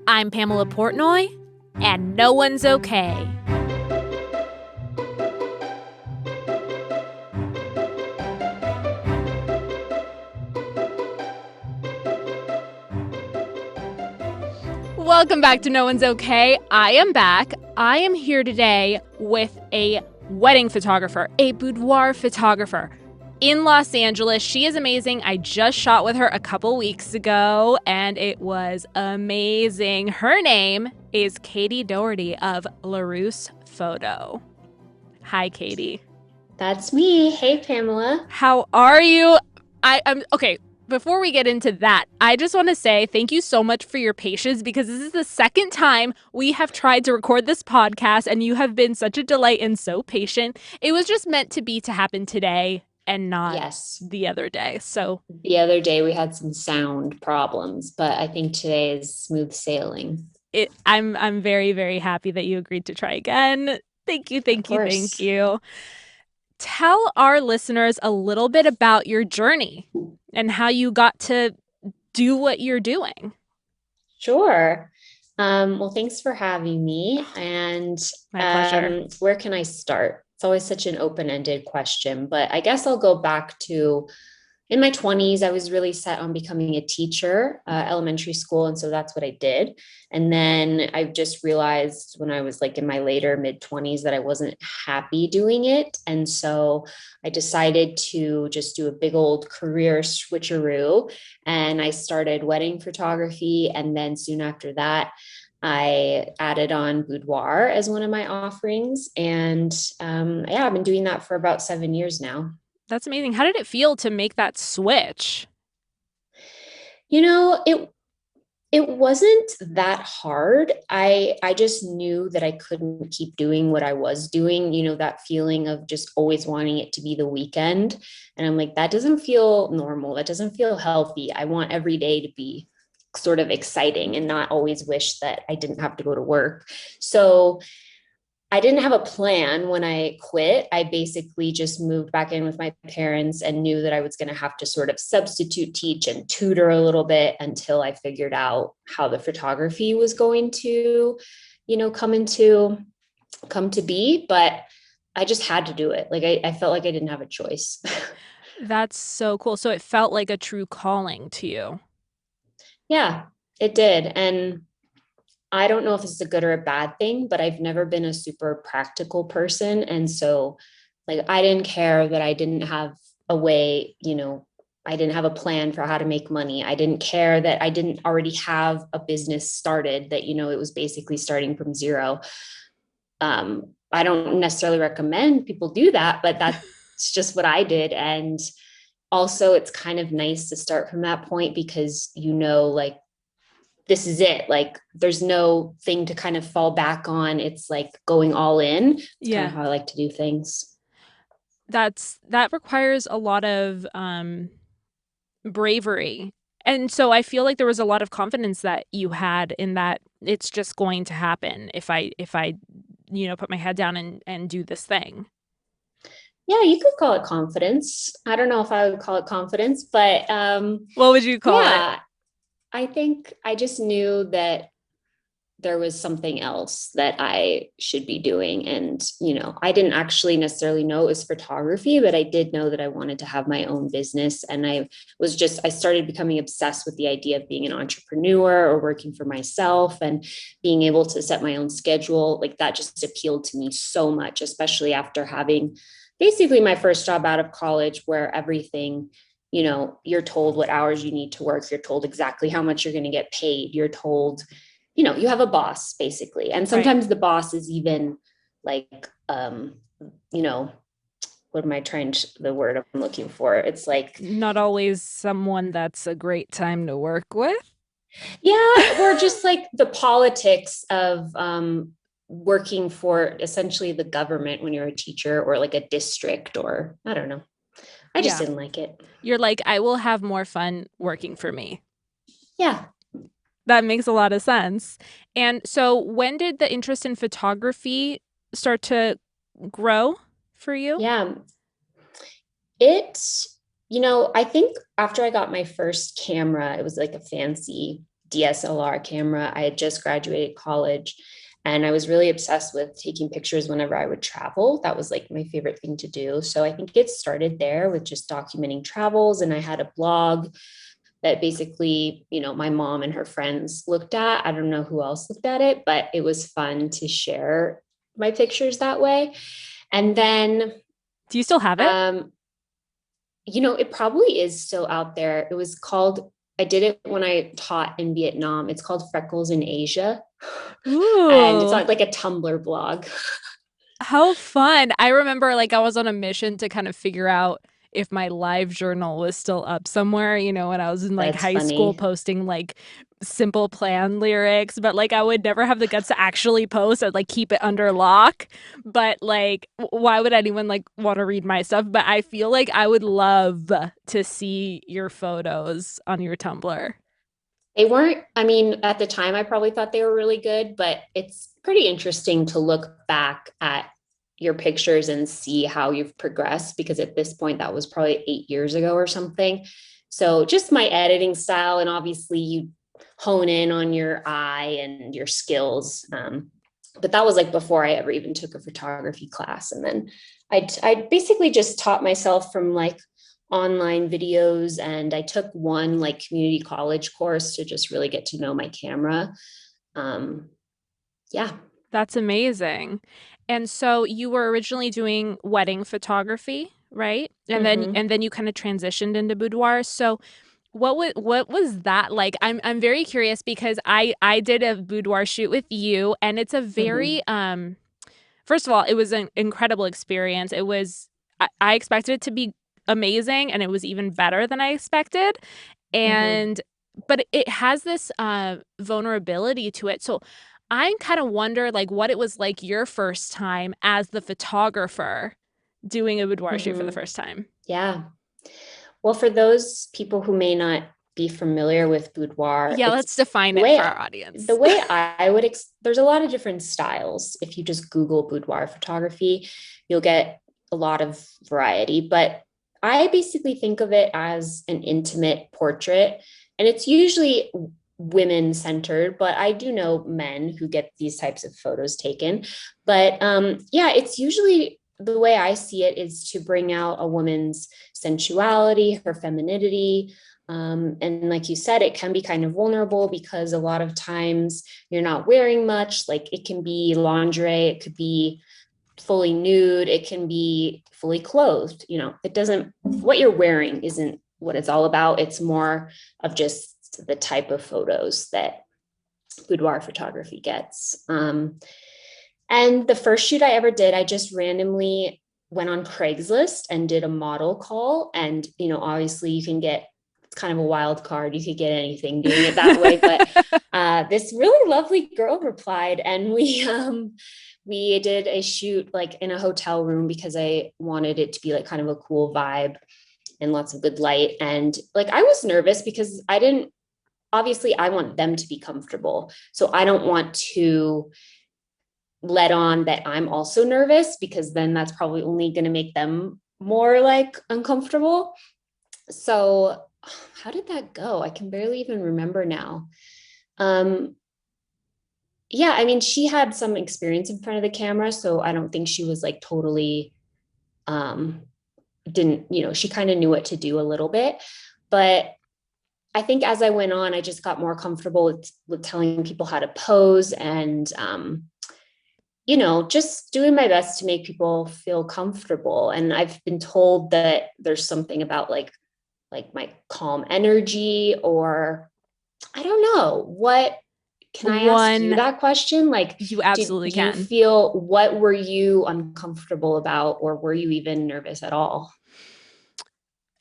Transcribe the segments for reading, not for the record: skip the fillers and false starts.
I'm Pamela Portnoy, and no one's okay. Welcome back to No One's Okay. I am back. I am here today with a wedding photographer, a boudoir photographer in Los Angeles. She is amazing. I just shot with her a couple weeks ago, and it was amazing. Her name is Katie Doherty of Larousse Photo. Hi, Katie. That's me. Hey, Pamela. How are you? I'm okay. Before we get into that, I just want to say thank you so much for your patience because this is the second time we have tried to record this podcast and you have been such a delight and so patient. It was just meant to be to happen today and not Yes. the other day. So The other day we had some sound problems, but I think today is smooth sailing. I'm very, very happy that you agreed to try again. Thank you, Of thank you, thank course. you. Tell our listeners a little bit about your journey and how you got to do what you're doing. Sure. Well, thanks for having me. And My pleasure. where can I start? It's always such an open-ended question, but I guess I'll go back to in my 20s. I was really set on becoming a teacher, elementary school. And so that's what I did. And then I just realized when I was like in my later mid 20s that I wasn't happy doing it. And so I decided to just do a big old career switcheroo. And I started wedding photography. And then soon after that, I added on boudoir as one of my offerings. And yeah, I've been doing that for about 7 years now. That's amazing. How did it feel to make that switch? You know, it wasn't that hard. I just knew that I couldn't keep doing what I was doing, that feeling of just always wanting it to be the weekend. And I'm like, that doesn't feel normal. That doesn't feel healthy. I want every day to be sort of exciting and not always wish that I didn't have to go to work. So I didn't have a plan when I quit. I basically just moved back in with my parents and knew that I was going to have to sort of substitute teach and tutor a little bit until I figured out how the photography was going to, come to be. But I just had to do it. Like I felt like I didn't have a choice. That's so cool. So it felt like a true calling to you. Yeah, it did. And I don't know if it's a good or a bad thing, but I've never been a super practical person. And so, like, I didn't care that I didn't have a way, I didn't have a plan for how to make money. I didn't care that I didn't already have a business started, that, it was basically starting from zero. I don't necessarily recommend people do that, but that's just what I did. And also, it's kind of nice to start from that point because, like, this is it. Like there's no thing to kind of fall back on. It's like going all in. It's kind of Yeah. how I like to do things. That requires a lot of bravery. And so I feel like there was a lot of confidence that you had in that it's just going to happen if I put my head down and do this thing. Yeah, you could call it confidence. I don't know if I would call it confidence, but What would you call it? yeah, I think I just knew that there was something else that I should be doing. And, I didn't actually necessarily know it was photography, but I did know that I wanted to have my own business. And I started becoming obsessed with the idea of being an entrepreneur or working for myself and being able to set my own schedule. Like that just appealed to me so much, especially after having basically my first job out of college where everything, you're told what hours you need to work. You're told exactly how much you're going to get paid. You're told, you have a boss basically. And Right. sometimes the boss is even like, what am I trying to, the word I'm looking for? It's like, Not always someone that's a great time to work with. yeah, or just like the politics of, working for essentially the government when you're a teacher or like a district or I don't know. I just Yeah. didn't like it. You're like, I will have more fun working for me. Yeah. That makes a lot of sense. And so when did the interest in photography start to grow for you? Yeah. I think after I got my first camera, it was like a fancy DSLR camera. I had just graduated college and I was really obsessed with taking pictures whenever I would travel. That was like my favorite thing to do. So I think it started there with just documenting travels. And I had a blog that basically, my mom and her friends looked at. I don't know who else looked at it, but it was fun to share my pictures that way. And then, Do you still have it? um, it probably is still out there. It was called, I did it when I taught in Vietnam. It's called Freckles in Asia. And it's Ooh. on like a Tumblr blog. How fun. I remember like I was on a mission to kind of figure out if my live journal was still up somewhere, when I was in like That's high school funny. posting like Simple Plan lyrics, but like I would never have the guts to actually post. I'd like keep it under lock. But like why would anyone like want to read my stuff? But I feel like I would love to see your photos on your Tumblr. They weren't, I mean, at the time, I probably thought they were really good, but it's pretty interesting to look back at your pictures and see how you've progressed because at this point, that was probably 8 years ago or something. So just my editing style, and obviously you hone in on your eye and your skills. But that was like before I ever even took a photography class. And then I basically just taught myself from like online videos, and I took one like community college course to just really get to know my camera. Um, yeah. That's amazing. And so you were originally doing wedding photography, right? And then Mm-hmm. and then you kind of transitioned into boudoir. So what was that like? I'm very curious because I did a boudoir shoot with you and it's a Mm-hmm. very first of all, it was an incredible experience. I expected it to be amazing and it was even better than I expected. Mm-hmm. And but it has this vulnerability to it. So I kind of wonder like what it was like your first time as the photographer doing a boudoir shoot for the Mm-hmm. first time. Yeah. Well, for those people who may not be familiar with boudoir, Yeah, it's let's define the it for way our the audience. way I would there's a lot of different styles. If you just Google boudoir photography, you'll get a lot of variety. But I basically think of it as an intimate portrait, and it's usually women centered, but I do know men who get these types of photos taken. But yeah, it's usually the way I see it is to bring out a woman's sensuality, her femininity. And like you said, it can be kind of vulnerable because a lot of times you're not wearing much. Like it can be lingerie, it could be fully nude, it can be fully clothed. It doesn't, what you're wearing isn't what it's all about. It's more of just the type of photos that boudoir photography gets. And the first shoot I ever did, I just randomly went on Craigslist and did a model call. And, obviously you can get, it's kind of a wild card. You could get anything doing it that way. But this really lovely girl replied, and we did a shoot like in a hotel room because I wanted it to be like kind of a cool vibe and lots of good light. And like I was nervous because I didn't, obviously I want them to be comfortable. So I don't want to let on that I'm also nervous because then that's probably only going to make them more like uncomfortable. So, how did that go? I can barely even remember now. Um, yeah, I mean, she had some experience in front of the camera, so I don't think she was like totally um didn't, she kind of knew what to do a little bit. But I think as I went on, I just got more comfortable with telling people how to pose and just doing my best to make people feel comfortable. And I've been told that there's something about like my calm energy, or I don't know what. Can I ask you One, that question? Like, you did absolutely you can. feel, what were you uncomfortable about, or were you even nervous at all?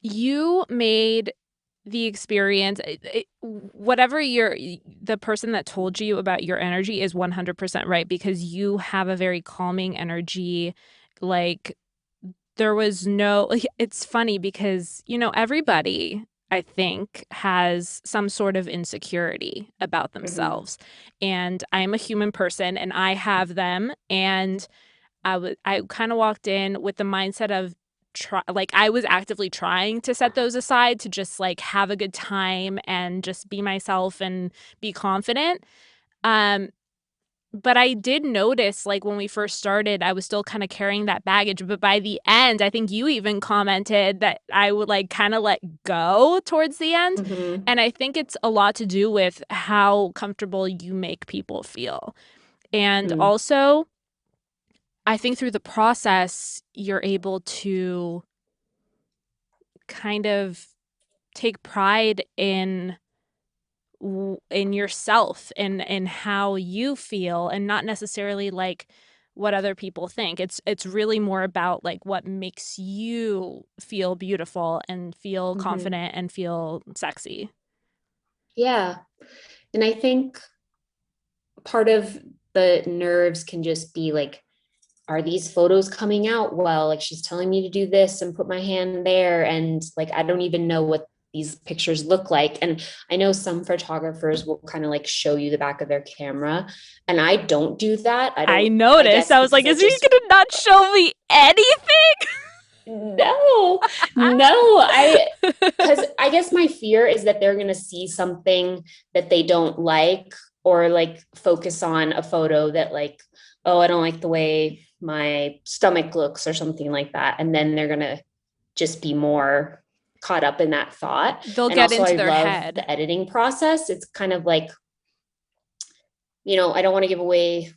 You made the experience whatever the person that told you about your energy is 100% right because you have a very calming energy. Like there was no it's funny because everybody I think has some sort of insecurity about Mm-hmm. themselves, and I'm a human person and I have them. And I kind of walked in with the mindset of I was actively trying to set those aside to just like have a good time and just be myself and be confident. Um, but I did notice, like, when we first started, I was still kind of carrying that baggage. But by the end, I think you even commented that I would like kind of let go towards the end. Mm-hmm. And I think it's a lot to do with how comfortable you make people feel. And Mm-hmm. also, I think through the process, you're able to kind of take pride in yourself and how you feel, and not necessarily like what other people think. It's really more about like what makes you feel beautiful and feel Mm-hmm. confident and feel sexy. Yeah. And I think part of the nerves can just be like, are these photos coming out well? Like she's telling me to do this and put my hand there. And like, I don't even know what these pictures look like. And I know some photographers will kind of like show you the back of their camera. And I don't do that. I I don't, I noticed. guess I was like, because I is he just, gonna not show me anything? no, no, because I guess my fear is that they're going to see something that they don't like, or like focus on a photo that like, oh, I don't like the way my stomach looks or something like that. And then they're going to just be more caught up in that thought. They'll And get also, into I their love head. the editing process. It's kind of like, I don't want to give away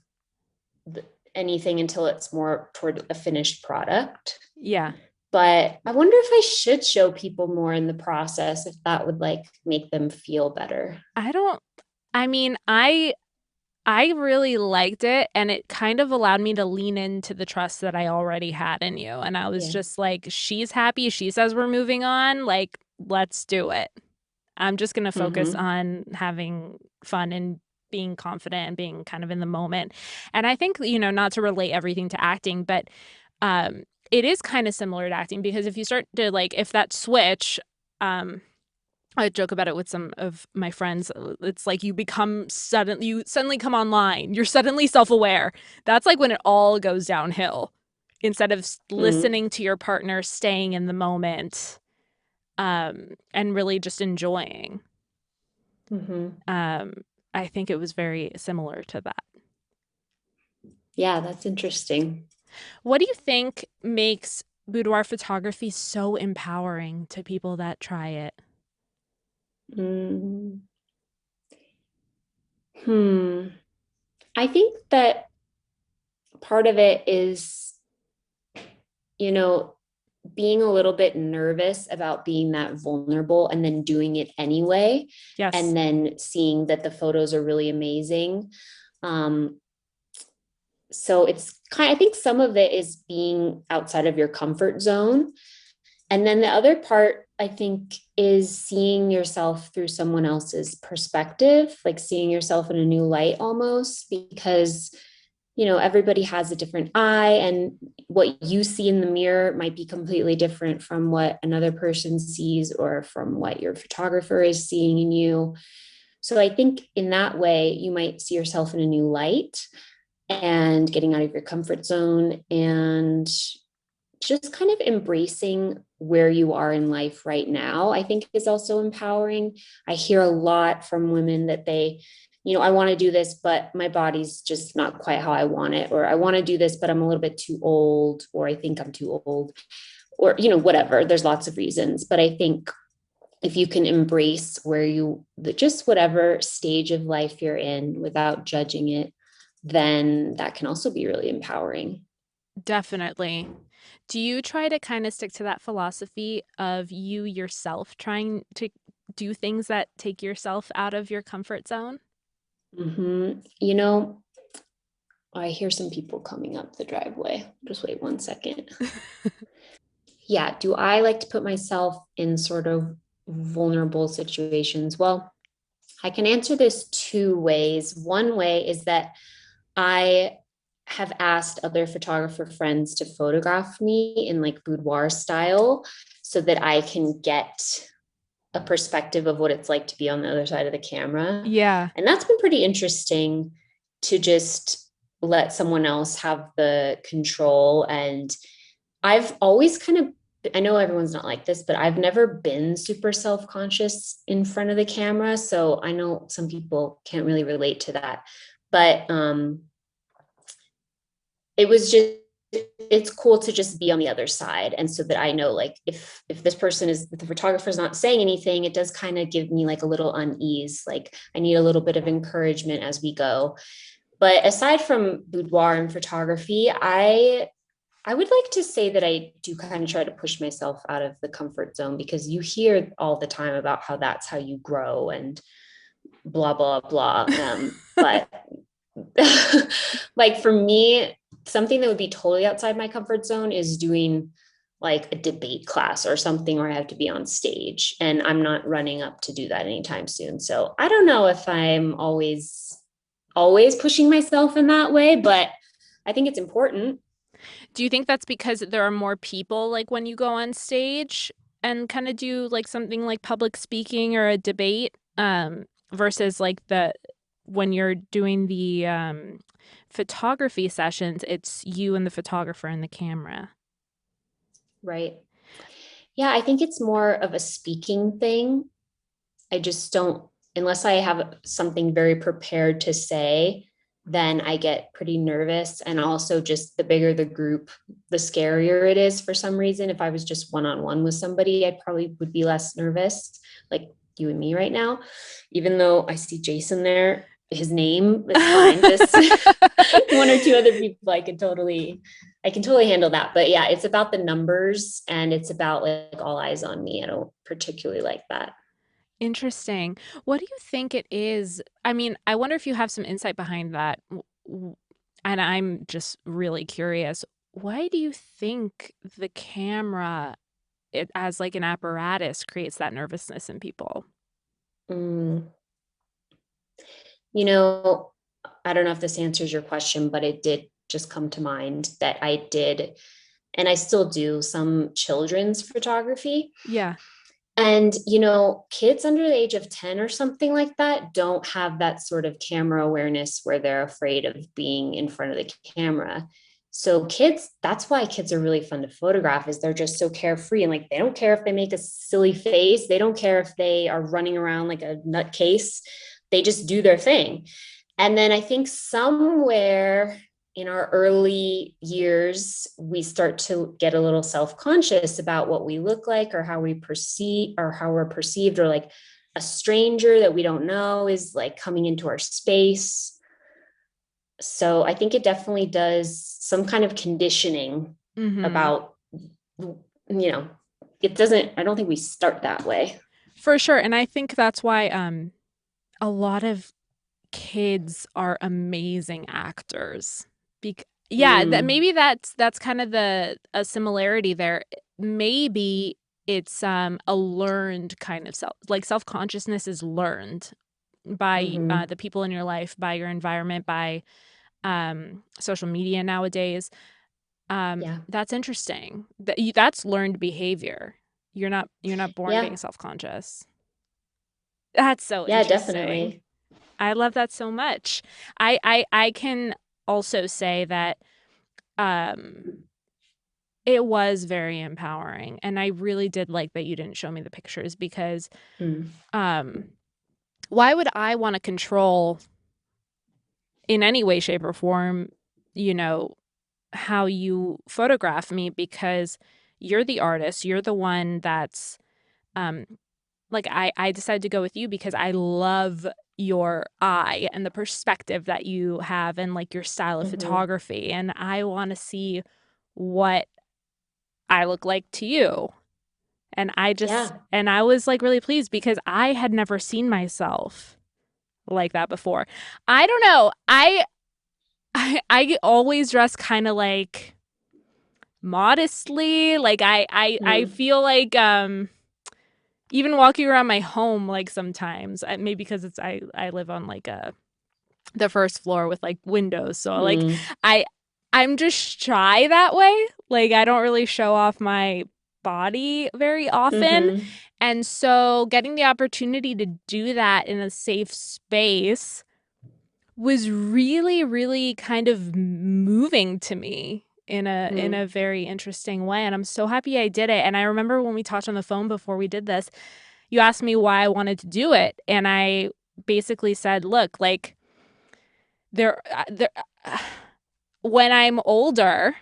anything until it's more toward a finished product. Yeah. But I wonder if I should show people more in the process, if that would like make them feel better. I don't I mean, I really liked it, and it kind of allowed me to lean into the trust that I already had in you. And I was Yeah. just like, she's happy. She says we're moving on. Like, let's do it. I'm just going to focus Mm-hmm. on having fun and being confident and being kind of in the moment. And I think, not to relate everything to acting, but it is kind of similar to acting, because if you start to like, if that switch, um, I joke about it with some of my friends. It's like you suddenly come online. You're suddenly self-aware. That's like when it all goes downhill. Instead of Mm-hmm. listening to your partner, staying in the moment, and really just enjoying. Mm-hmm. Um, I think it was very similar to that. Yeah, that's interesting. What do you think makes boudoir photography so empowering to people that try it? Mm. Hmm. I think that part of it is, you know, being a little bit nervous about being that vulnerable and then doing it anyway, Yes. and then seeing that the photos are really amazing. Um, so it's kind of, I think some of it is being outside of your comfort zone. And then the other part, I think, is seeing yourself through someone else's perspective, like seeing yourself in a new light almost, because, everybody has a different eye, and what you see in the mirror might be completely different from what another person sees or from what your photographer is seeing in you. So I think in that way, you might see yourself in a new light and getting out of your comfort zone and just kind of embracing where you are in life right now, I think is also empowering. I hear a lot from women that I want to do this, but my body's just not quite how I want it. Or I want to do this, but I'm a little bit too old, or I think I'm too old, or, whatever. There's lots of reasons. But I think if you can embrace just whatever stage of life you're in without judging it, then that can also be really empowering. Definitely. Do you try to kind of stick to that philosophy of you yourself trying to do things that take yourself out of your comfort zone? Mm-hmm. I hear some people coming up the driveway. Just wait 1 second. Yeah. Do I like to put myself in sort of vulnerable situations? Well, I can answer this two ways. One way is that I have asked other photographer friends to photograph me in like boudoir style so that I can get a perspective of what it's like to be on the other side of the camera. Yeah. And that's been pretty interesting to just let someone else have the control. And I've always kind of I know everyone's not like this, but I've never been super self-conscious in front of the camera. So I know some people can't really relate to that. But it was just, it's cool to just be on the other side. And so that I know, like, if this person is, if the photographer's not saying anything, it does kind of give me like a little unease. Like I need a little bit of encouragement as we go. But aside from boudoir and photography, I would like to say that I do kind of try to push myself out of the comfort zone, because you hear all the time about how that's how you grow and blah, blah, blah. But like for me, something that would be totally outside my comfort zone is doing like a debate class or something where I have to be on stage. And I'm not running up to do that anytime soon. So I don't know if I'm always pushing myself in that way, but I think it's important. Do you think that's because there are more people like when you go on stage and kind of do like something like public speaking or a debate versus like the when you're doing the photography sessions, it's you and the photographer and the camera. Right. Yeah, I think it's more of a speaking thing. I just don't, unless I have something very prepared to say, then I get pretty nervous. And also, just the bigger the group, the scarier it is for some reason. If I was just one on one with somebody, I probably would be less nervous, like you and me right now. Even though I see Jason there, his name is fine. Just one or two other people, I can totally handle that. But yeah, it's about the numbers and it's about like all eyes on me. I don't particularly like that. Interesting. What do you think it is? I mean, I wonder if you have some insight behind that. And I'm just really curious. Why do you think the camera, it, as like an apparatus, creates that nervousness in people? Mm. You know, I don't know if this answers your question, but it did just come to mind that I did, and I still do some children's photography. Yeah. And, kids under the age of 10 or something like that don't have that sort of camera awareness where they're afraid of being in front of the camera. So kids, that's why kids are really fun to photograph, is they're just so carefree, and like they don't care if they make a silly face. They don't care if they are running around like a nutcase. They just do their thing. And then I think somewhere in our early years, we start to get a little self-conscious about what we look like or how we perceive or how we're perceived, or like a stranger that we don't know is like coming into our space. So I think it definitely does some kind of conditioning Mm-hmm. about, it doesn't, I don't think we start that way. For sure. And I think that's why a lot of kids are amazing actors. Yeah, that Mm, maybe that's kind of the a similarity there. Maybe it's a learned kind of self-consciousness is learned by mm-hmm. the people in your life, by your environment, by social media nowadays. Yeah. That's interesting. That's learned behavior. You're not born being Yeah. self-conscious. That's so Yeah, interesting. definitely. I love that so much. I can also say that um it was very empowering, and I really did like that you didn't show me the pictures because Mm, um why would I want to control in any way, shape, or form, you know, how you photograph me, because you're the artist, you're the one that's um like I decided to go with you because I love your eye and the perspective that you have and like your style of mm-hmm. photography, and I want to see what I look like to you. Yeah. And I was like really pleased because I had never seen myself like that before. I don't know. I always dress kind of like modestly. Like I Mm, feel like even walking around my home, like sometimes maybe because I live on like a the first floor with like windows, so like mm, I I'm just shy that way. Like I don't really show off my body very often, mm-hmm. and so getting the opportunity to do that in a safe space was really kind of moving to me. in a very interesting way. And I'm so happy I did it. And I remember when we talked on the phone before we did this, you asked me why I wanted to do it. And I basically said, look, like there when I'm older,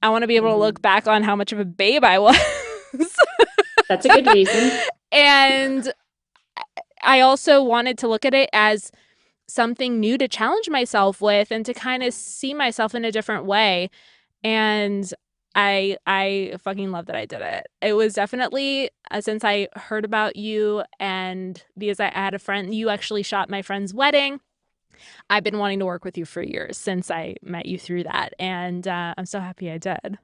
I want to be able to look back on how much of a babe I was. That's a good reason. And I also wanted to look at it as something new to challenge myself with and to kind of see myself in a different way. And I fucking love that I did it. It was definitely since I heard about you and because I had a friend, you actually shot my friend's wedding. I've been wanting to work with you for years since I met you through that. And I'm so happy I did.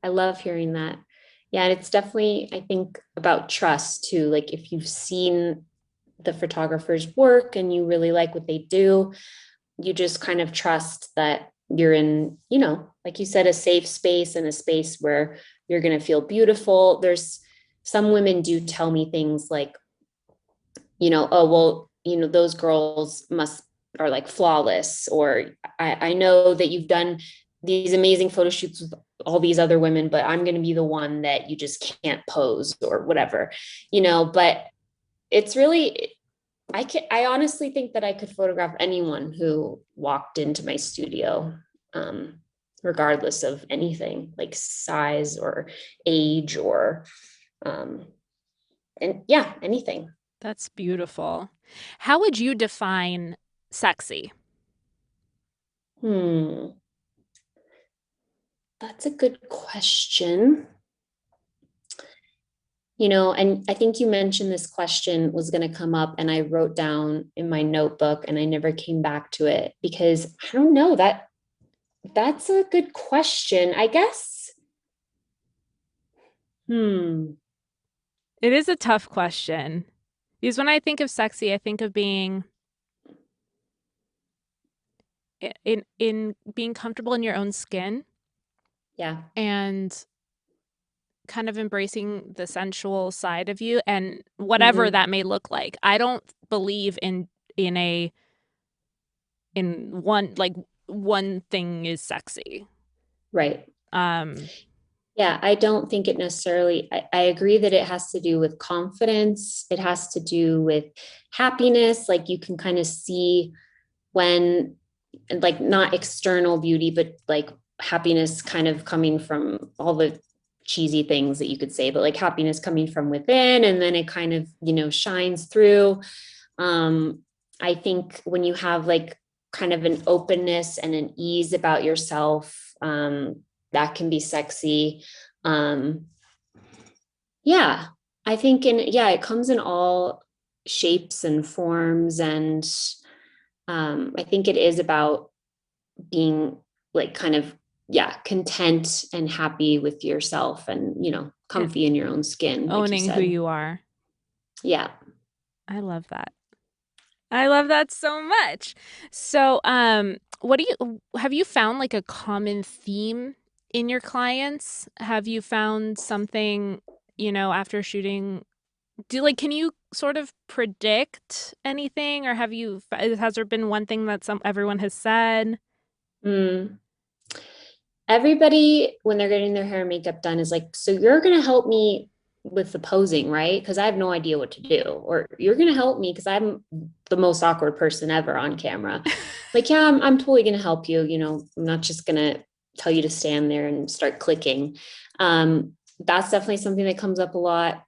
I love hearing that. Yeah, and it's definitely, I think, about trust too. Like if you've seen the photographer's work and you really like what they do, you just kind of trust that you're in, like you said, a safe space and a space where you're going to feel beautiful. There's some women do tell me things like, oh, well, those girls are like flawless, or I know that you've done these amazing photo shoots with all these other women, but I'm going to be the one that you just can't pose or whatever, but it's really, I honestly think that I could photograph anyone who walked into my studio, regardless of anything like size or age or, and yeah, anything. That's beautiful. How would you define sexy? That's a good question. And I think you mentioned this question was going to come up, and I wrote down in my notebook and I never came back to it because I don't know, that's a good question, I guess. It is a tough question because when I think of sexy, I think of being in being comfortable in your own skin. Yeah. And kind of embracing the sensual side of you and whatever that may look like. I don't believe in one thing is sexy. Right. Yeah, I don't think it necessarily, I agree that it has to do with confidence. It has to do with happiness. Like you can kind of see when, like, not external beauty, but like happiness kind of coming from all the cheesy things that you could say, but like happiness coming from within, and then it kind of, shines through. I think when you have like kind of an openness and an ease about yourself, that can be sexy. Yeah, I think it comes in all shapes and forms. And I think it is about being like kind of, content and happy with yourself and, comfy in your own skin. Owning like who you are. Yeah. I love that. I love that so much. So, have you found like a common theme in your clients? Have you found something, after shooting? Can you sort of predict anything, or has there been one thing that everyone has said? Everybody, when they're getting their hair and makeup done, is like, so you're going to help me with the posing, right? Because I have no idea what to do. Or you're going to help me because I'm the most awkward person ever on camera. Like, yeah, I'm totally going to help you. I'm not just going to tell you to stand there and start clicking. That's definitely something that comes up a lot.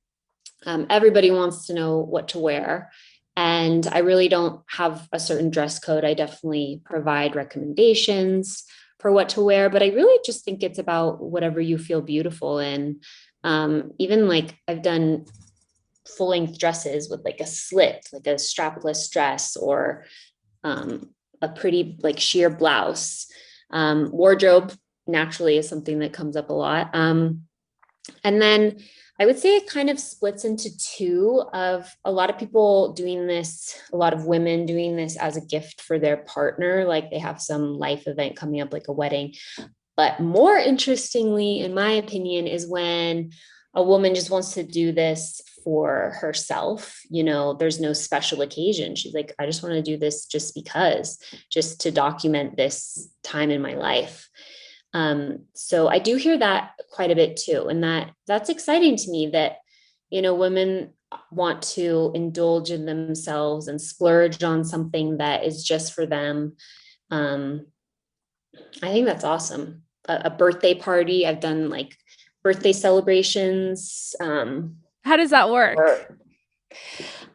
Everybody wants to know what to wear. And I really don't have a certain dress code. I definitely provide recommendations for what to wear, but I really just think it's about whatever you feel beautiful in. Even like I've done full length dresses with like a slit, like a strapless dress, or a pretty like sheer blouse. Wardrobe naturally is something that comes up a lot. And then I would say it kind of splits into two, of a lot of people doing this, a lot of women doing this as a gift for their partner, like they have some life event coming up, like a wedding. But more interestingly, in my opinion, is when a woman just wants to do this for herself. There's no special occasion. She's like, I just want to do this just because, just to document this time in my life. So I do hear that quite a bit too. And that's exciting to me that, women want to indulge in themselves and splurge on something that is just for them. Um, I think that's awesome. A birthday party. I've done like birthday celebrations. How does that work? Or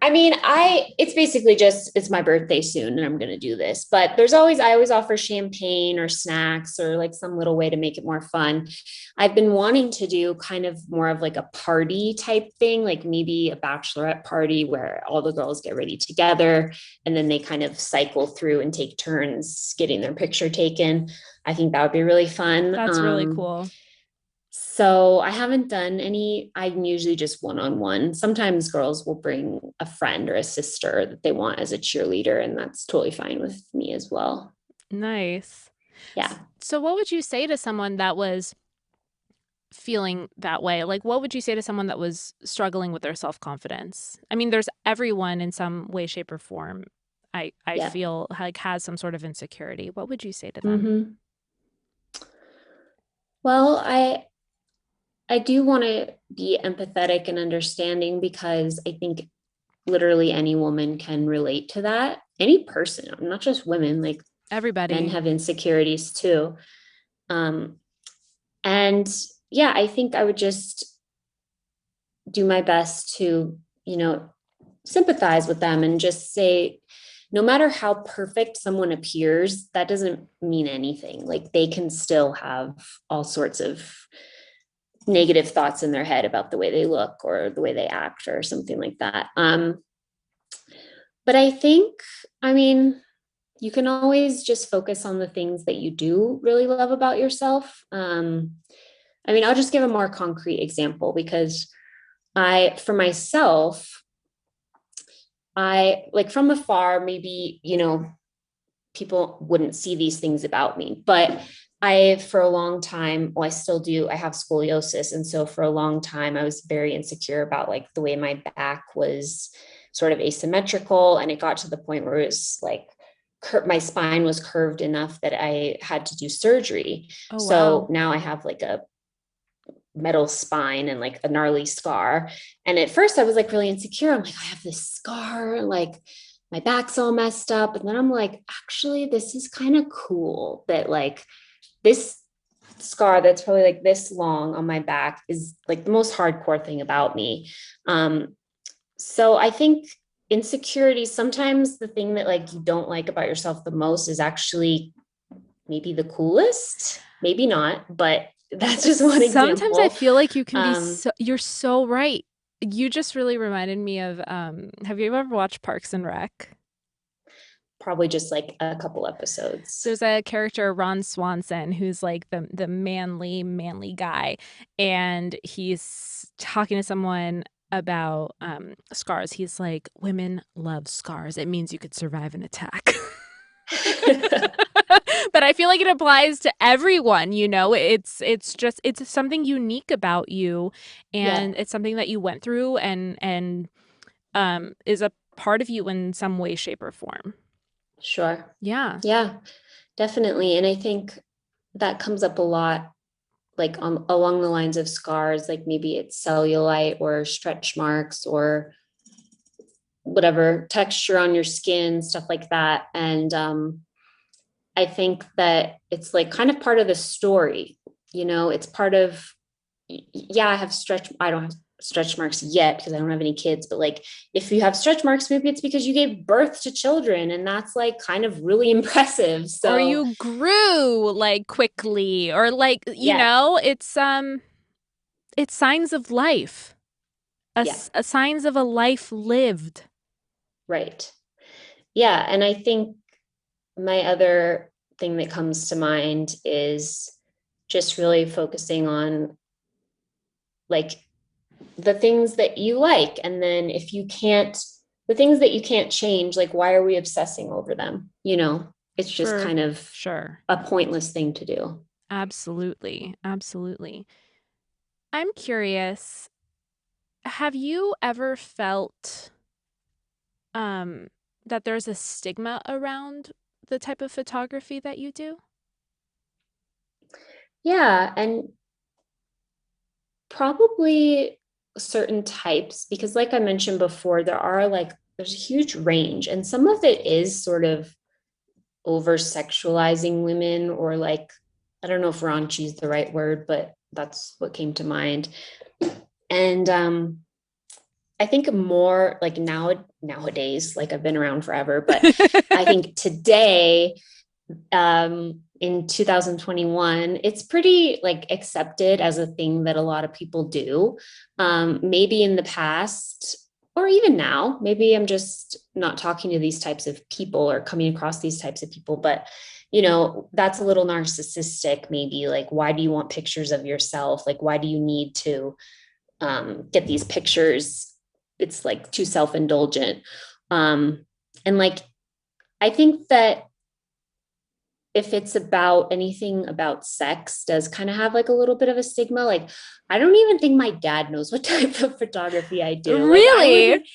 I mean, it's basically just it's my birthday soon and I'm going to do this. But I always offer champagne or snacks or like some little way to make it more fun. I've been wanting to do kind of more of like a party type thing, like maybe a bachelorette party where all the girls get ready together and then they kind of cycle through and take turns getting their picture taken. I think that would be really fun. That's really cool. So I haven't done any. I'm usually just one-on-one. Sometimes girls will bring a friend or a sister that they want as a cheerleader, and that's totally fine with me as well. Nice. Yeah. So what would you say to someone that was feeling that way? Like, what would you say to someone that was struggling with their self-confidence? I mean, there's everyone in some way, shape, or form, I Yeah. feel like has some sort of insecurity. What would you say to them? Mm-hmm. Well, I do want to be empathetic and understanding because I think literally any woman can relate to that. Any person, not just women, like men Everybody. have insecurities too. Um, and yeah, I think I would just do my best to, sympathize with them and just say, no matter how perfect someone appears, that doesn't mean anything. Like they can still have all sorts of negative thoughts in their head about the way they look or the way they act or something like that. But I think, I mean, you can always just focus on the things that you do really love about yourself. I mean, I'll just give a more concrete example because for myself, I like from afar, maybe, people wouldn't see these things about me, but for a long time, well, I still do, I have scoliosis. And so for a long time, I was very insecure about like the way my back was sort of asymmetrical. And it got to the point where it was like, my spine was curved enough that I had to do surgery. Oh, So wow. now I have like a metal spine and like a gnarly scar. And at first I was like really insecure. I'm like, I have this scar, like my back's all messed up. And then I'm like, actually, this is kind of cool that like this scar that's probably like this long on my back is like the most hardcore thing about me. So I think insecurity, sometimes the thing that like you don't like about yourself the most is actually maybe the coolest, maybe not, but that's just one Sometimes I example. feel like you can be Um, so, you're so right. You just really reminded me of, have you ever watched Parks and Rec? Probably just like a couple episodes. There's a character, Ron Swanson, who's like the manly guy, and he's talking to someone about scars. He's like, women love scars. It means you could survive an attack. But I feel like it applies to everyone, it's just it's something unique about you, Yeah, and it's something that you went through and is a part of you in some way, shape, or form. sure. Yeah. Yeah, definitely. And I think that comes up a lot, like along the lines of scars, like maybe it's cellulite or stretch marks or whatever texture on your skin, stuff like that. And I think that it's like kind of part of the story, it's part of, yeah, I don't have stretch marks yet because I don't have any kids, but like if you have stretch marks, maybe it's because you gave birth to children and that's like kind of really impressive. Or So you grew like quickly, or like, yeah, it's signs of life, yeah, a signs of a life lived. right. Yeah. And I think my other thing that comes to mind is just really focusing on like the things that you like. And then if you can't, the things that you can't change, like why are we obsessing over them? It's just For kind of sure. a pointless thing to do. Absolutely. Absolutely. I'm curious, have you ever felt um that there's a stigma around the type of photography that you do? Yeah. And probably certain types, because like I mentioned before, there's a huge range, and some of it is sort of over sexualizing women, or like, I don't know if raunchy is the right word, but that's what came to mind. And I think more like nowadays, like I've been around forever, but I think today, in 2021, it's pretty like accepted as a thing that a lot of people do. Maybe in the past, or even now, maybe I'm just not talking to these types of people or coming across these types of people, but that's a little narcissistic, maybe. Like, why do you want pictures of yourself? Like, why do you need to get these pictures? It's like too self-indulgent. And like, I think that if it's about anything about sex, does kind of have like a little bit of a stigma. Like, I don't even think my dad knows what type of photography I do. Like, I Really? wouldn't,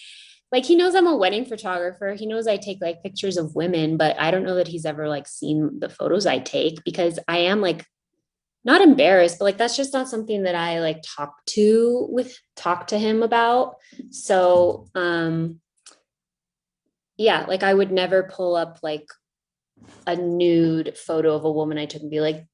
like, he knows I'm a wedding photographer. He knows I take like pictures of women, but I don't know that he's ever like seen the photos I take, because I am like not embarrassed, but like that's just not something that I like talk to him about. So yeah, like I would never pull up like a nude photo of a woman I took and be like,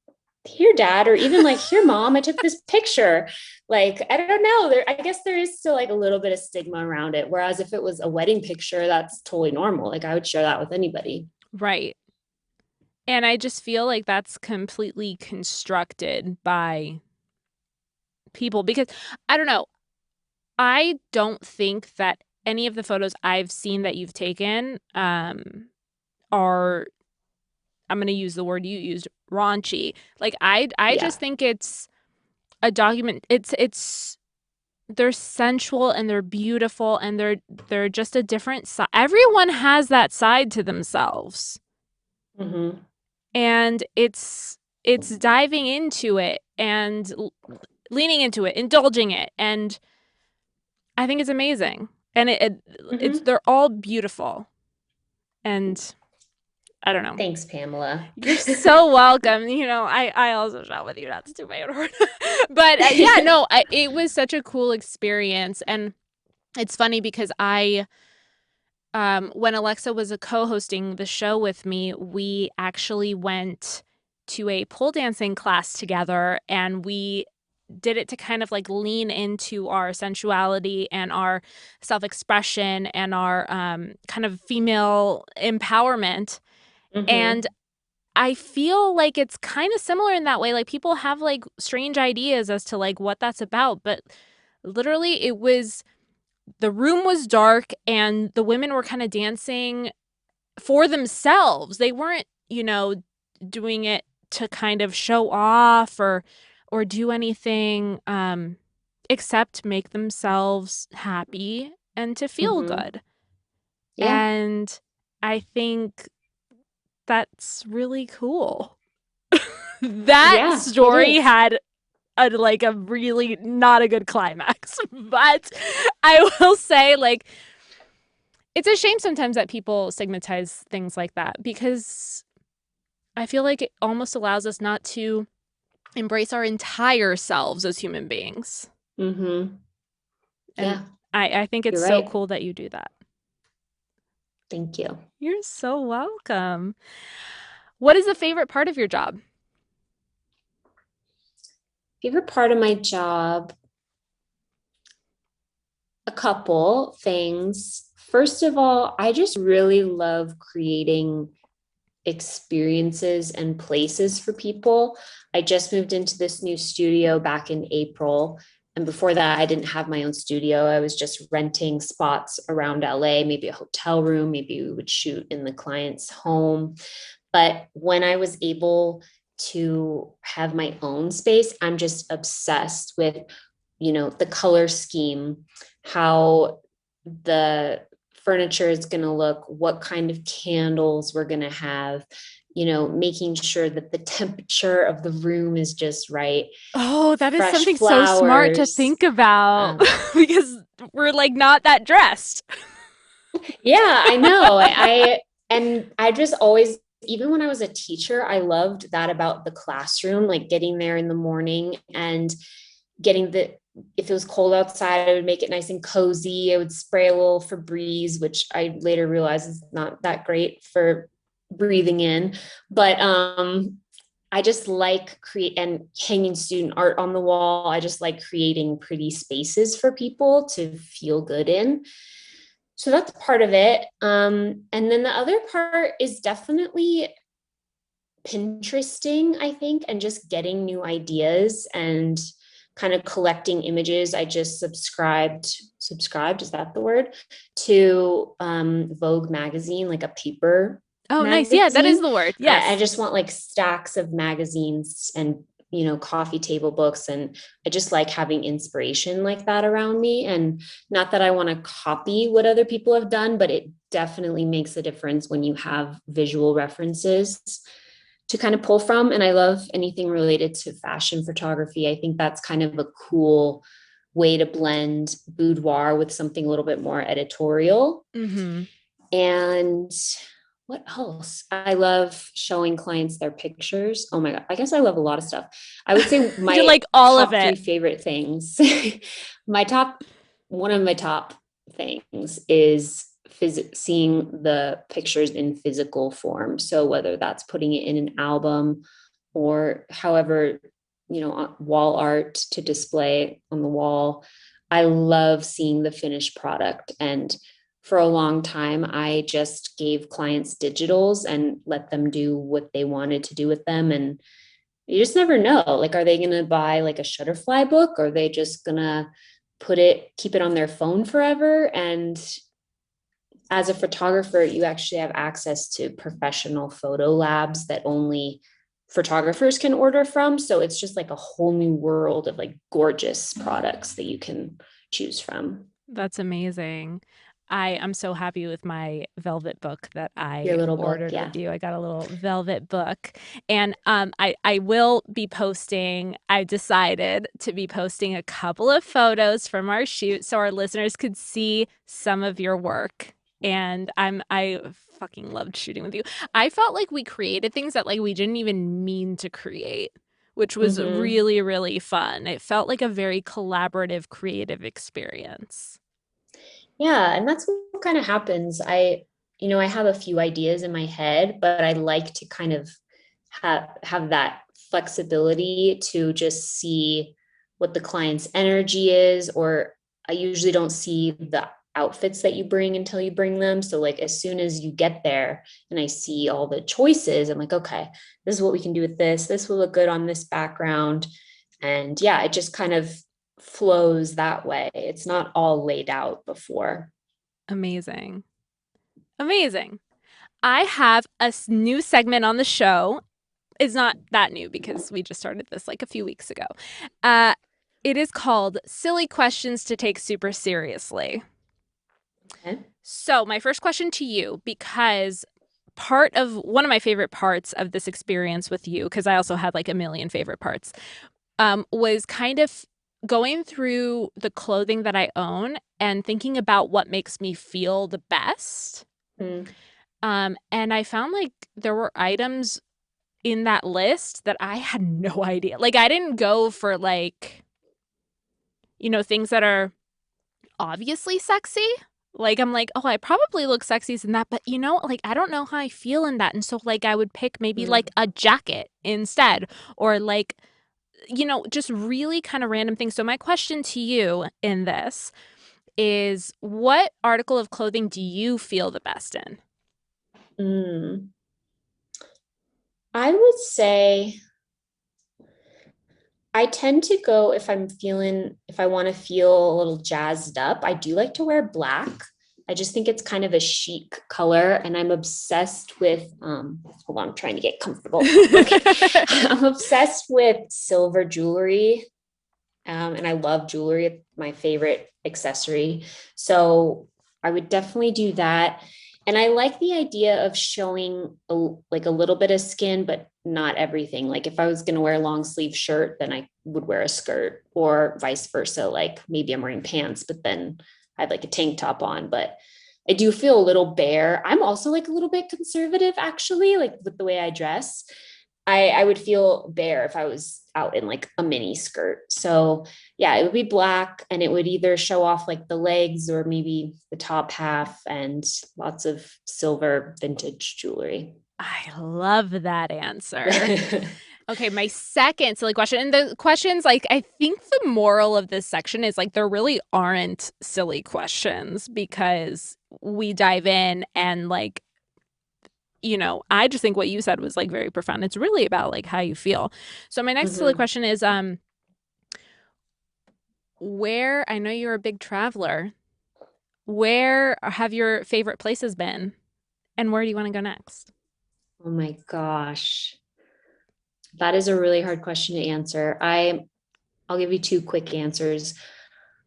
here, dad, or even like, here, mom, I took this picture. Like, I don't know. I guess there is still like a little bit of stigma around it. Whereas if it was a wedding picture, that's totally normal. Like, I would share that with anybody. Right. And I just feel like that's completely constructed by people because I don't know. I don't think that any of the photos I've seen that you've taken are, I'm going to use the word you used, raunchy. Like I Yeah. just think it's a document. It's they're sensual and they're beautiful and they're just a different side. Everyone has that side to themselves. Mm-hmm. And it's diving into it and leaning into it, indulging it, and I think it's amazing. And it's Mm-hmm. they're all beautiful, and I don't know. Thanks, Pamela. You're so welcome. I also shot with you. That's too my own horn. But yeah, no, it was such a cool experience, and it's funny because when Alexa was co-hosting the show with me, we actually went to a pole dancing class together, and we did it to kind of like lean into our sensuality and our self-expression and our kind of female empowerment. And Mm-hmm. I feel like it's kind of similar in that way. Like people have like strange ideas as to like what that's about, but literally the room was dark and the women were kind of dancing for themselves. They weren't, doing it to kind of show off or do anything except make themselves happy and to feel Mm-hmm. good. Yeah, And I think that's really cool. That yeah, it story is. had a really not a good climax, but I will say like it's a shame sometimes that people stigmatize things like that because I feel like it almost allows us not to embrace our entire selves as human beings. Mm-hmm. And Yeah, I think it's you're so right. cool that you do that. Thank you. You're so welcome. What is the favorite part of your job? Favorite part of my job, a couple things. First of all, I just really love creating experiences and places for people. I just moved into this new studio back in April. And before that, I didn't have my own studio. I was just renting spots around LA, maybe a hotel room, maybe we would shoot in the client's home. But when I was able to have my own space, I'm just obsessed with, the color scheme, how the furniture is going to look, what kind of candles we're going to have, making sure that the temperature of the room is just right, Oh, that is fresh something so smart to flowers. think about Um, because we're like not that dressed. yeah, I know. And I just always even when I was a teacher, I loved that about the classroom, like getting there in the morning and getting if it was cold outside, I would make it nice and cozy. I would spray a little Febreze, which I later realized is not that great for breathing in. But I just like and hanging student art on the wall. I just like creating pretty spaces for people to feel good in. So that's part of it. And then the other part is definitely Pinteresting, I think, and just getting new ideas and kind of collecting images. I just subscribed, is that the word? To Vogue magazine, like a paper Oh, nice. Yeah, that is magazine. the word. I Yes. just want like stacks of magazines and coffee table books. And I just like having inspiration like that around me. And not that I want to copy what other people have done, but it definitely makes a difference when you have visual references to kind of pull from. And I love anything related to fashion photography. I think that's kind of a cool way to blend boudoir with something a little bit more editorial. Mm-hmm. And what else? I love showing clients their pictures. Oh my God. I guess I love a lot of stuff. I would say my You like all top of it. 3 favorite things. One of my top things is seeing the pictures in physical form. So whether that's putting it in an album or however, wall art to display on the wall. I love seeing the finished product. And for a long time, I just gave clients digitals and let them do what they wanted to do with them. And you just never know. Like, are they going to buy like a Shutterfly book? Or are they just going to keep it on their phone forever? And as a photographer, you actually have access to professional photo labs that only photographers can order from. So it's just like a whole new world of like gorgeous products that you can choose from. That's amazing. I am so happy with my velvet book that Your I little book, ordered yeah. with you. I got a little velvet book. And I will be posting, I decided to be posting a couple of photos from our shoot so our listeners could see some of your work. And I fucking loved shooting with you. I felt like we created things that like we didn't even mean to create, which was Mm-hmm. really, really fun. It felt like a very collaborative, creative experience. Yeah, and that's what kind of happens. I have a few ideas in my head, but I like to kind of have that flexibility to just see what the client's energy is, or I usually don't see the outfits that you bring until you bring them. So like as soon as you get there and I see all the choices, I'm like, okay, this is what we can do with this. This will look good on this background. And yeah, it just kind of flows that way. It's not all laid out before. Amazing. Amazing. I have a new segment on the show. It's not that new because we just started this like a few weeks ago. Uh, it is called Silly Questions to Take Super Seriously. Okay. So, my first question to you, because part of one of my favorite parts of this experience with you, because I also had like a million favorite parts, was kind of going through the clothing that I own and thinking about what makes me feel the best. Mm. And I found like there were items in that list that I had no idea. Like I didn't go for like, things that are obviously sexy. Like I'm like, oh, I probably look sexy in that, but like I don't know how I feel in that. And so like I would pick maybe Mm. like a jacket instead or like just really kind of random things. So my question to you in this is what article of clothing do you feel the best in? Mm. I would say I tend to go if I want to feel a little jazzed up, I do like to wear black. I just think it's kind of a chic color, and I'm obsessed with, hold on, I'm trying to get comfortable. Okay. I'm obsessed with silver jewelry. And I love jewelry. It's my favorite accessory. So I would definitely do that. And I like the idea of showing like a little bit of skin, but not everything. Like if I was going to wear a long sleeve shirt, then I would wear a skirt, or vice versa. Like maybe I'm wearing pants, but then I had like a tank top on. But I do feel a little bare. I'm also like a little bit conservative, actually, like with the way I dress. I would feel bare if I was out in like a mini skirt. So yeah, it would be black and it would either show off like the legs or maybe the top half and lots of silver vintage jewelry. I love that answer. Okay, my second silly question, and the questions, like, I think the moral of this section is like there really aren't silly questions because we dive in and like, I just think what you said was like very profound. It's really about like how you feel. So my next silly Mm-hmm. question is where, I know you're a big traveler, where have your favorite places been and where do you want to go next? Oh my gosh. That is a really hard question to answer. I'll give you two quick answers.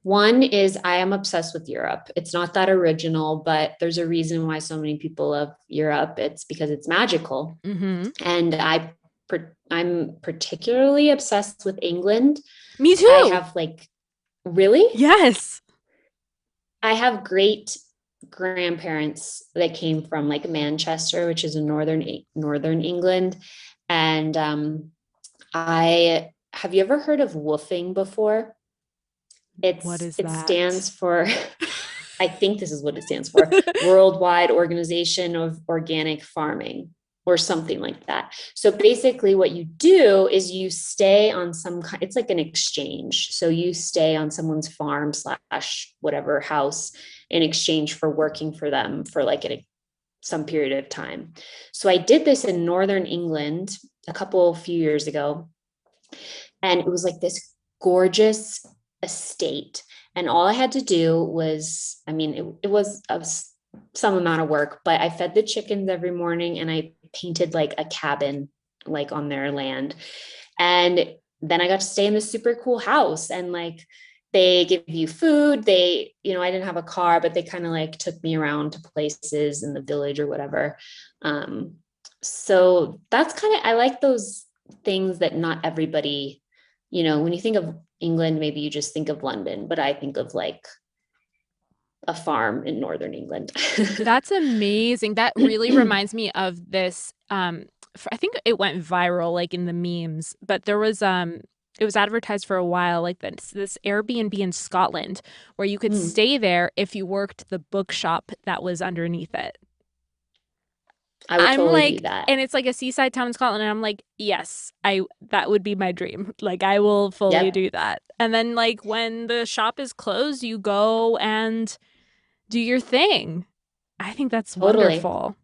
One is I am obsessed with Europe. It's not that original, but there's a reason why so many people love Europe. It's because it's magical. Mm-hmm. And I'm particularly obsessed with England. Me I too. have like really? Yes. I have great grandparents that came from like Manchester, which is in northern England. And I have you ever heard of woofing before? What is It that? stands for I think this is what it stands for, Worldwide Organization of Organic Farming or something like that. So basically what you do is you stay on some kind, it's like an exchange. So you stay on someone's farm slash whatever house in exchange for working for them for like some period of time. So I did this in Northern England few years ago. And it was like this gorgeous estate. And all I had to do was, I mean, it was some amount of work, but I fed the chickens every morning and I painted like a cabin like on their land. And then I got to stay in this super cool house and like they give you food. I didn't have a car, but they kind of like took me around to places in the village or whatever. So that's I like those things that not everybody, when you think of England, maybe you just think of London, but I think of like a farm in northern England. That's amazing. That really reminds me of this. I think it went viral, like in the memes, but it was advertised for a while, like this Airbnb in Scotland where you could stay there if you worked the bookshop that was underneath it. I would I'm totally do like, that. and it's like a seaside town in Scotland, and I'm like, yes, that would be my dream. Like, I will fully Yep, do that. And then, like, when the shop is closed, you go and do your thing. I think that's totally. wonderful.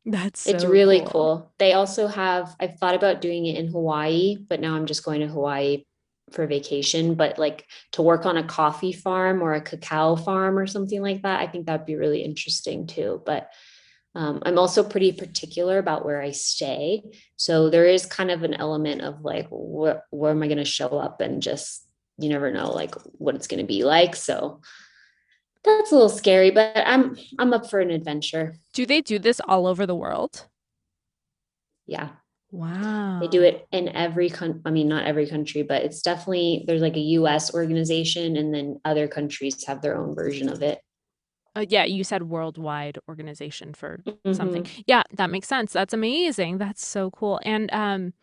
That's It's so really cool. cool. They also I've thought about doing it in Hawaii, but now I'm just going to Hawaii for vacation. But like to work on a coffee farm or a cacao farm or something like that, I think that'd be really interesting too. But I'm also pretty particular about where I stay. So there is kind of an element of like, where am I going to show up and just, you never know like what it's going to be like. So that's a little scary, but I'm up for an adventure. Do they do this all over the world? Yeah. They do Wow. it in every country. I mean, not every country, but it's definitely, there's like a US organization and then other countries have their own version of it. Yeah, you said worldwide organization for something. Mm-hmm. Yeah, that makes sense. That's amazing. That's so cool. And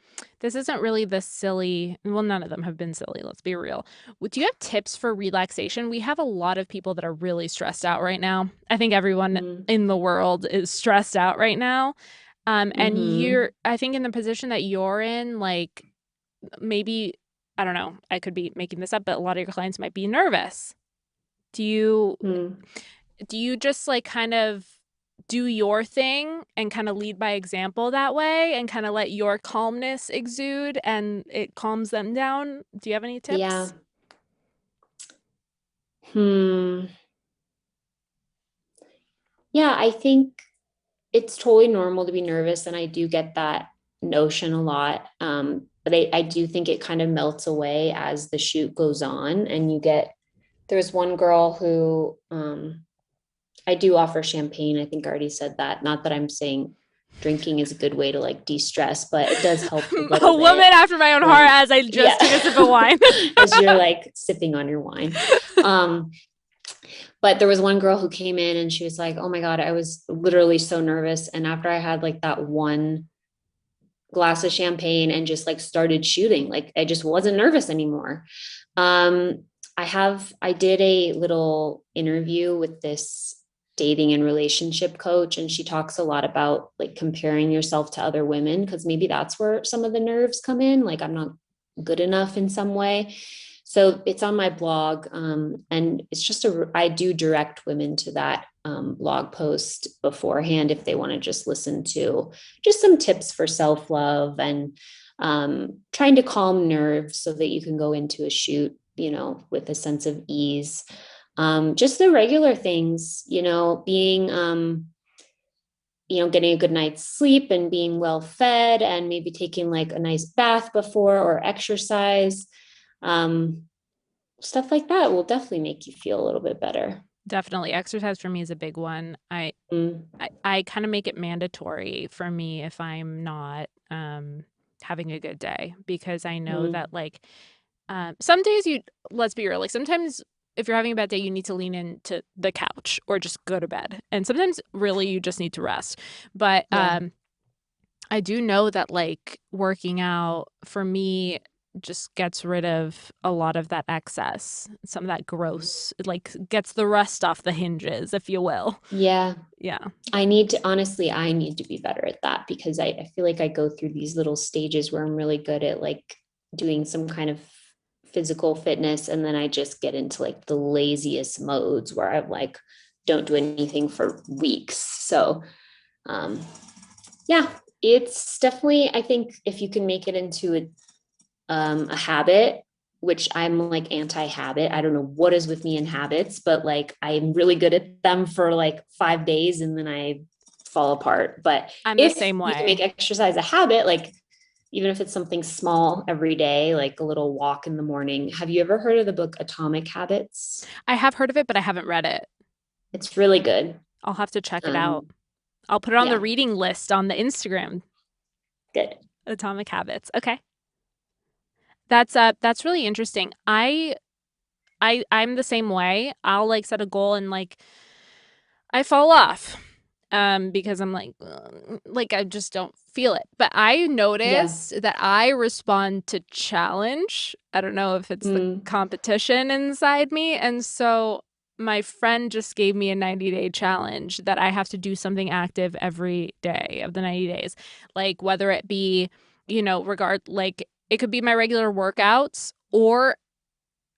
this isn't really the silly, well, none of them have been silly, let's be real. Do you have tips for relaxation? We have a lot of people that are really stressed out right now. I think everyone Mm-hmm. in the world is stressed out right now. And Mm-hmm. I think in the position that you're in, like maybe, I don't know, I could be making this up, but a lot of your clients might be nervous. Do you Mm-hmm. do you just like kind of do your thing and kind of lead by example that way and kind of let your calmness exude and it calms them down? Do you have any Yeah. tips? Hmm. Yeah, I think it's totally normal to be nervous, and I do get that notion a lot. But I do think it kind of melts away as the shoot goes on, and there was one girl who I do offer champagne. I think I already said that. Not that I'm saying drinking is a good way to like de-stress, but it does help a A little woman bit after my own heart when, as I yeah, just took a sip of wine. as you're like sipping on your wine. Um, But there was one girl who came in and she was like, oh my God, I was literally so nervous. And after I had like that one glass of champagne and just like started shooting, like I just wasn't nervous anymore. Um, I did a little interview with this dating and relationship coach, and she talks a lot about like comparing yourself to other women, because maybe that's where some of the nerves come in. Like I'm not good enough in some way. So it's on my blog, and it's just I do direct women to that blog post beforehand if they want to just listen to just some tips for self-love and trying to calm nerves so that you can go into a shoot, with a sense of ease. Just the regular things, being, getting a good night's sleep and being well fed and maybe taking like a nice bath before or exercise. Um, Stuff like that will definitely make you feel a little bit better. Definitely. Exercise for me is a big one. Mm, I kind of make it mandatory for me if I'm not having a good day, because I know mm, that like some days let's be real, like sometimes if you're having a bad day, you need to lean into the couch or just go to bed. And sometimes really you just need to rest. But yeah. I do know that like working out for me just gets rid of a lot of that excess, some of that gross, like gets the rust off the hinges, if you will. Yeah. Yeah. I need to be better at that, because I feel like I go through these little stages where I'm really good at like doing some kind of physical fitness. And then I just get into like the laziest modes where I like don't do anything for weeks. So, um, yeah, it's definitely, I think if you can make it into a habit, which I'm like anti-habit. I don't know what is with me in habits, but like I'm really good at them for like 5 days and then I fall apart. But I'm the if same you can make way. exercise a habit, like even if it's something small every day, like a little walk in the morning. Have you ever heard of the book Atomic Habits? I have heard of it, but I haven't read it. It's really good. I'll have to check it out. Um, I'll put it on the yeah, reading list on the Instagram, good. Atomic Habits. Okay. That's really interesting. I'm the same way. I'll like set a goal and like I fall off because I'm like I just don't feel it. But I Yeah. noticed that I respond to challenge. I don't know if it's the Mm, competition inside me. And so my friend just gave me a 90-day challenge that I have to do something active every day of the 90 days. Like whether it be, like it could be my regular workouts, or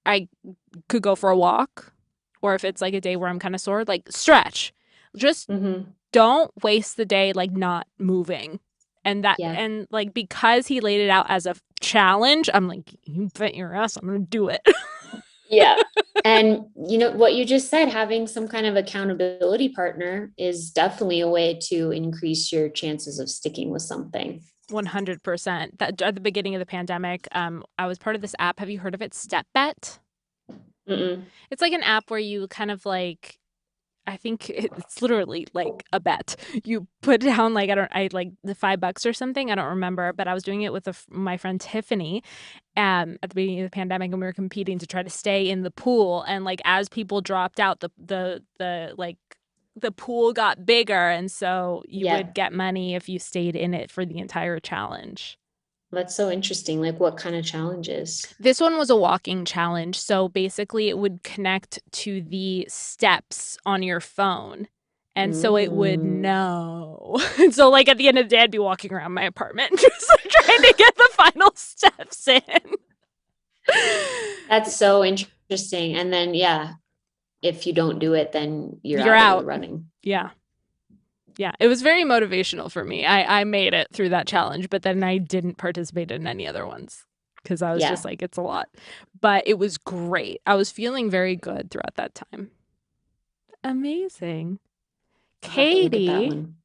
I could go for a walk, or if it's like a day where I'm kind of sore, like stretch. Just mm-hmm. don't waste the day like not moving. Yeah. And like because he laid it out as a challenge, I'm like, you bet your ass I'm gonna do it. Yeah. And what you just said, having some kind of accountability partner is definitely a way to increase your chances of sticking with something. 100%. That at the beginning of the pandemic, I was part of this app. Have you heard of it? Step Bet. Mm-mm. It's like an app where you kind of like I think it's literally like a bet. You put down like I like the $5 or something. I don't remember, but I was doing it with my friend Tiffany, at the beginning of the pandemic, and we were competing to try to stay in the pool. And like as people dropped out, the pool got bigger, and so you would Yeah. get money if you stayed in it for the entire challenge. That's so interesting. Like what kind of challenges? This one was a walking challenge. So basically, it would connect to the steps on your phone. And so it would Mm, know. And so, like, at the end of the day, I'd be walking around my apartment just like trying to get the final steps in. that's so interesting. And then, yeah, if you don't do it, then you're You're out of the out. running. Yeah. Yeah. It was very motivational for me. I made it through that challenge, but then I didn't participate in any other ones because I was just Yeah. like, it's a lot. But it was great. I was feeling very good throughout that time. Amazing. I'll have to look at that Katie, one.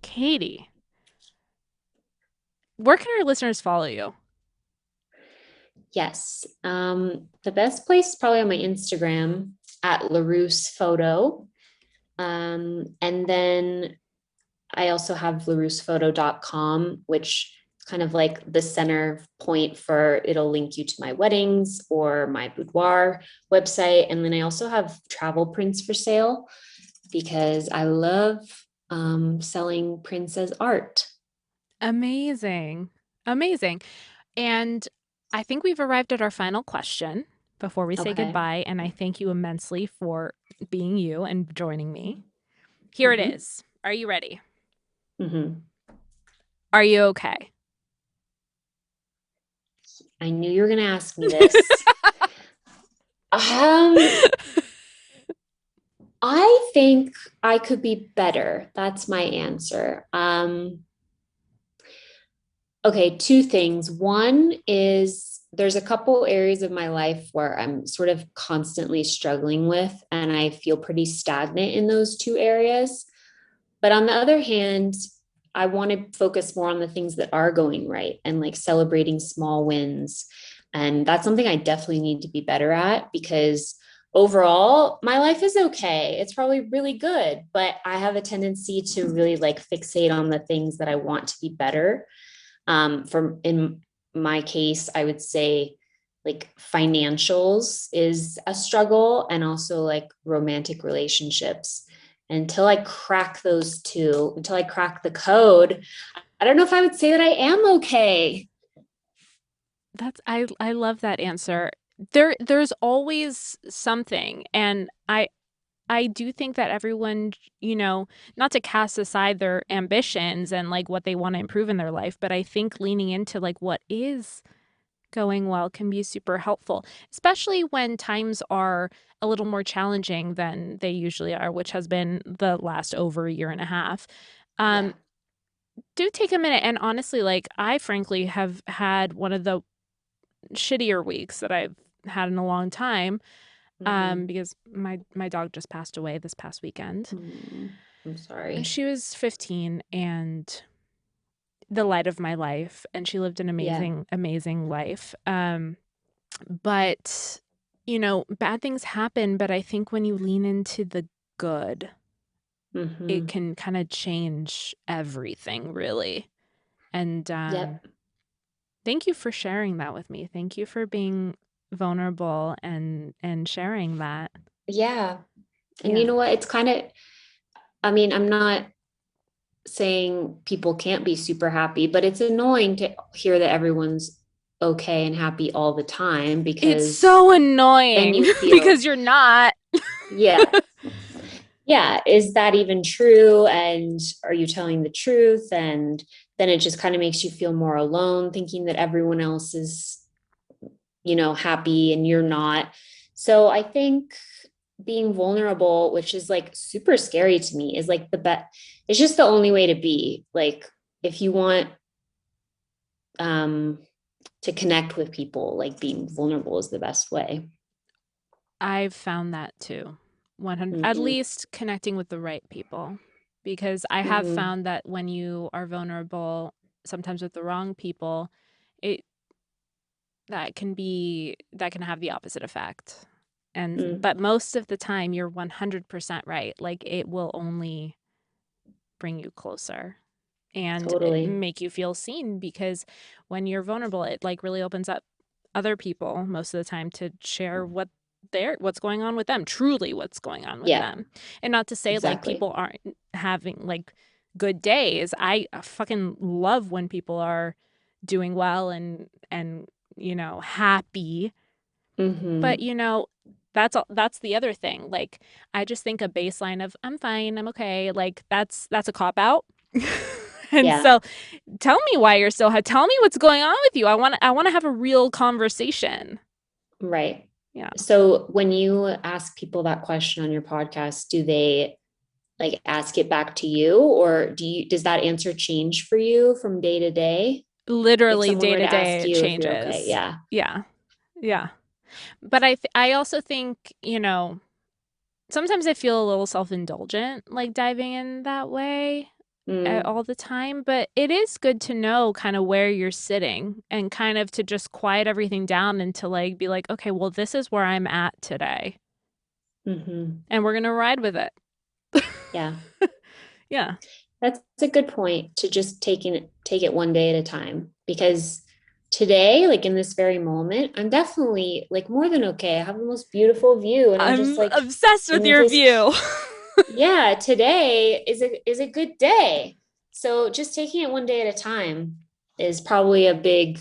Katie, where can our listeners follow you? Yes. The best place is probably on my Instagram at Larousse Photo. And then I also have laroussephoto.com, which kind of like the center point for it'll link you to my weddings or my boudoir website. And then I also have travel prints for sale because I love selling prints as art. Amazing. Amazing. And I think we've arrived at our final question before we say Okay. goodbye. And I thank you immensely for being you and joining me. Here it Mm-hmm. is. Are you ready? Mm-hmm. Are you okay? I knew you were going to ask me this. Um, I think I could be better. That's my answer. Okay, two things. One is there's a couple areas of my life where I'm sort of constantly struggling with, and I feel pretty stagnant in those two areas. But on the other hand, I want to focus more on the things that are going right and like celebrating small wins. And that's something I definitely need to be better at because overall, my life is okay. It's probably really good, but I have a tendency to really like fixate on the things that I want to be better. From in my case, I would say like financials is a struggle and also like romantic relationships. Until I crack those two, until I crack the code, I don't know if I would say that I am okay. I love that answer. There's always something, and I do think that everyone, not to cast aside their ambitions and like what they want to improve in their life, but I think leaning into like what is going well can be super helpful, especially when times are a little more challenging than they usually are, which has been the last over a year and a half. Yeah. Um, do take a minute. And honestly, like I frankly have had one of the shittier weeks that I've had in a long time, Mm-hmm. because my dog just passed away this past weekend. I'm And sorry. she was 15 and the light of my life, and she lived an Yeah. amazing, amazing life. But bad things happen, but I think when you lean into the good, it Mm-hmm. can kind of change everything, really. And Yep. thank you for sharing that with me. Thank you for being vulnerable and sharing that. Yeah. And you Yeah. know what? It's kind of, I mean, I'm not saying people can't be super happy, but it's annoying to hear that everyone's okay and happy all the time It's because so then annoying you feel, because you're not. yeah, yeah, is that even true? And are you telling the truth? And then it just kind of makes you feel more alone, thinking that everyone else is, happy and you're not. So I think being vulnerable, which is like super scary to me, is like the best. It's just the only way to be. Like if you want um to connect with people, like being vulnerable is the best way. I've found that too. 100, at Mm-hmm. least connecting with the right people, because I have Mm-hmm. found that when you are vulnerable, sometimes with the wrong people, it that can have the opposite effect. And Mm, but most of the time you're 100% right. Like it will only bring you closer and totally. make you feel seen, because when you're vulnerable, it like really opens up other people most of the time to share what's going on with them, truly what's going on with Yeah, them. And not to say like exactly. people aren't having like good days. I fucking love when people are doing well and happy. But Mm-hmm. that's the other thing. Like I just think a baseline of I'm fine, I'm okay, like that's a cop out. And Yeah, so tell me why you're so high. Tell me what's going on with you. I want to have a real conversation. right. Yeah. So when you ask people that question on your podcast, do they like ask it back to you, or does that answer change for you from day to day? If Literally someone day were to to ask day it you if you're okay, changes. yeah. Yeah. Yeah. But I also think, sometimes I feel a little self-indulgent like diving in that way Mm, all the time, but it is good to know kind of where you're sitting and kind of to just quiet everything down and to like be like, okay, well, this is where I'm at today, mm-hmm. and we're gonna ride with it. Yeah. Yeah. That's a good point to just take it one day at a time, because today, like in this very moment, I'm definitely like more than okay. I have the most beautiful view, and I'm just I'm like obsessed with in your this, view. yeah, today is a good day. So just taking it one day at a time is probably a big,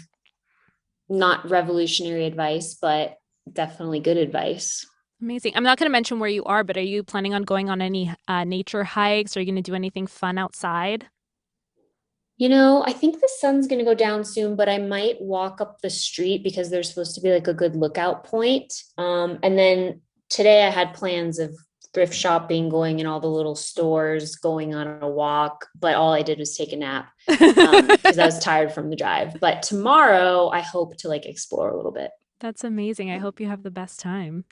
not revolutionary advice, but definitely good advice. Amazing. I'm not going to mention where you are, but are you planning on going on any nature hikes? Are you going to do anything fun outside? I think the sun's going to go down soon, but I might walk up the street because there's supposed to be like a good lookout point. And then today I had plans of thrift shopping, going in all the little stores, going on a walk, but all I did was take a nap because I was tired from the drive. But tomorrow I hope to like explore a little bit. That's amazing. I hope you have the best time.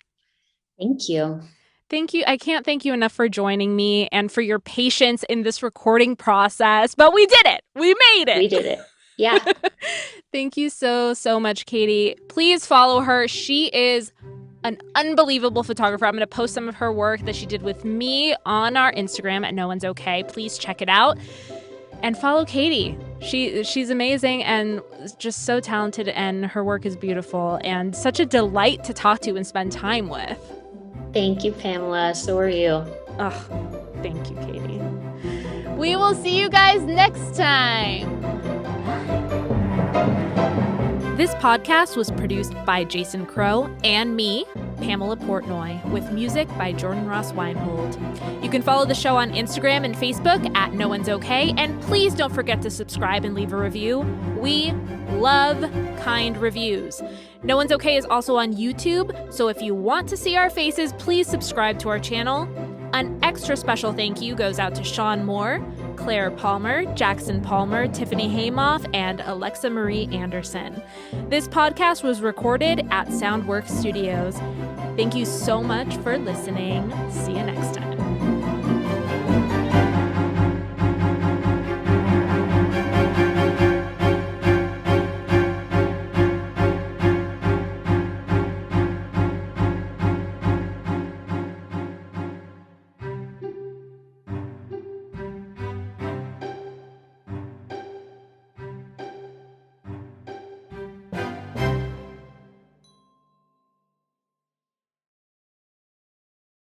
Thank you. Thank you. I can't thank you enough for joining me and for your patience in this recording process, but we did it. We made it. We did it. Yeah. Thank you so, so much, Katie. Please follow her. She is an unbelievable photographer. I'm going to post some of her work that she did with me on our Instagram at No One's Okay. Please check it out and follow Katie. She's amazing and just so talented, and her work is beautiful and such a delight to talk to and spend time with. Thank you, Pamela. So are you. Oh, thank you, Katie. We will see you guys next time. This podcast was produced by Jason Crow and me, Pamela Portnoy, with music by Jordan Ross Weinhold. You can follow the show on Instagram and Facebook at No One's Okay, and please don't forget to subscribe and leave a review. We love kind reviews. No One's Okay is also on YouTube, so if you want to see our faces, please subscribe to our channel. An extra special thank you goes out to Sean Moore, Claire Palmer, Jackson Palmer, Tiffany Haymoff, and Alexa Marie Anderson. This podcast was recorded at Soundworks Studios. Thank you so much for listening. See you next time.